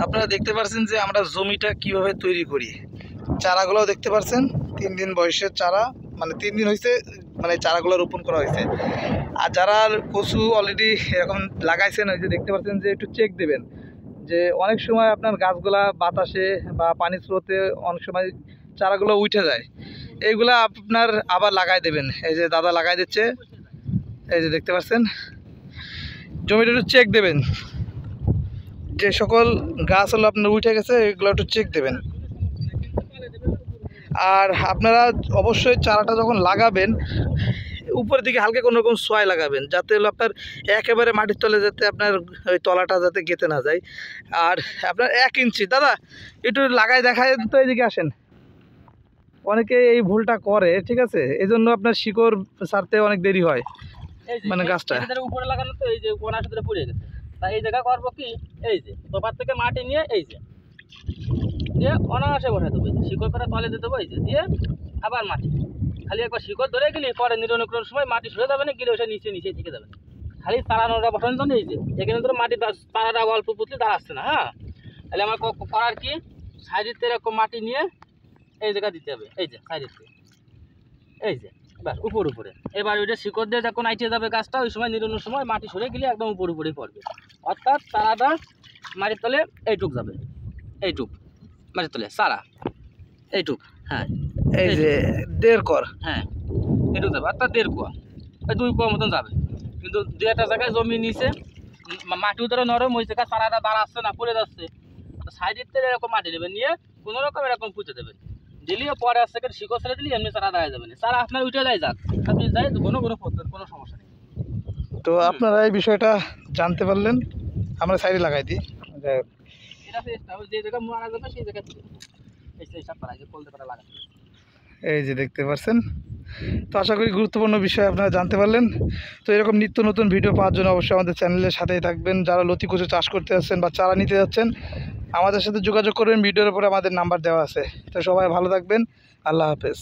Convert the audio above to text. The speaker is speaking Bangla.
আপনারা দেখতে পাচ্ছেন যে আমরা জমিটা কিভাবে তৈরি করি। চারাগুলো দেখতে পাচ্ছেন 3 দিন বয়সের চারা, মানে 3 দিন হয়েছে, মানে চারাগুলো রোপণ করা হয়েছে। আর যারা কচু অলরেডি এরকম লাগাইছেন, ওই যে দেখতে পাচ্ছেন যে একটু চেক দেবেন যে অনেক সময় আপনার গাছগুলা বাতাসে বা পানির স্রোতে অনেক সময় চারাগুলো উঠে যায়, এইগুলা আপনার আবার লাগাই দেবেন। এই যে দাদা লাগাই দিচ্ছে, এই যে দেখতে পাচ্ছেন। জমিটা একটু চেক দেবেন, যে সকল গাছ হলো আপনার উঠে গেছে এগুলো একটু চেক দেবেন। আর আপনারা অবশ্যই চারাটা যখন লাগাবেন উপরের দিকে হালকা কোনো রকম সোয়াই লাগাবেন, যাতে হলো আপনার একেবারে মাটির তলে যাতে আপনার ওই তলাটা যাতে গেতে না যায়। আর আপনার 1 ইঞ্চি দাদা একটু লাগাই দেখায় তো, এদিকে আসেন। অনেকে এই ভুলটা করে, ঠিক আছে, এই জন্য আপনার শিকড় ছাড়তে অনেক দেরি হয়, মানে গাছটা উপরে লাগানো তো এই যে কোনার সাথে পড়ে গেছে। তাই এই জায়গা করবো কি, এই যে তোপার থেকে মাটি নিয়ে এই যে দিয়ে অনায়াসে বসাই দেবো, শিকড় করে তলে দিয়ে দেবো, এই যে দিয়ে আবার মাটি খালি একবার শিকড় ধরে গেলে পরে নিরনুকরণ সময় মাটি সরে যাবে না, গেলে ওসে নিচে নিচে থেকে যাবে না। খালি তাড়ানোটা বসানোর জন্য এই যে এখানে ধরো মাটি তাড়াটা অল্প পুতলে দাঁড়াচ্ছে না। হ্যাঁ, তাহলে আমার করার কি, সাইডের এরকম মাটি নিয়ে এই জায়গা দিতে হবে, এই যে সাইডের এই যে ব্যাস উপর উপরে। এবার ওইটা শিকড় দিয়ে যখন আইটে যাবে গাছটা, ওই সময় নিরনোর সময় মাটি সরে গেলে একদম উপর উপরেই পড়বে, অর্থাৎ চারাটা মাটির তলে এইটুক যাবে, এইটুক মাটির তলে চারা এইটুক। হ্যাঁ, এই যে 1.5 কর, হ্যাঁ এইটুক যাবে, অর্থাৎ 1.5 কোয়া, 2 কোয়া মতন যাবে। কিন্তু 2-1টা জায়গায় জমি নিচে মাটিও ধরো নরম ওই জায়গায় চারাটা দাঁড়াচ্ছে না, পড়ে যাচ্ছে, সাইডের থেকে এরকম মাটি নেবেন, নিয়ে কোনো রকম এরকম পুঁতে দেবেন, দিলিও পরে আসছে শিকড় ছেড়ে দিলি এমনি চারা দাঁড়িয়ে যাবে না, চারা আপনার উঠে যায় যাক, আপনি যাই কোনো সমস্যা নেই। তো আপনারা এই বিষয়টা জানতে পারলেন, আমরা সাইডে লাগাই দিই। যে জায়গায় মারা যাবে সেই জায়গায় লাগাতে। এই যে দেখতে পাচ্ছেন। তো আশা করি গুরুত্বপূর্ণ বিষয় আপনারা জানতে পারলেন। তো এরকম নিত্য নতুন ভিডিও পাওয়ার জন্য অবশ্যই আমাদের চ্যানেলের সাথেই থাকবেন। যারা লতি কচু চাষ করতে যাচ্ছেন বা চারা নিতে যাচ্ছেন, আমাদের সাথে যোগাযোগ করবেন, ভিডিওর উপরে আমাদের নাম্বার দেওয়া আছে। তো সবাই ভালো থাকবেন, আল্লাহ হাফেজ।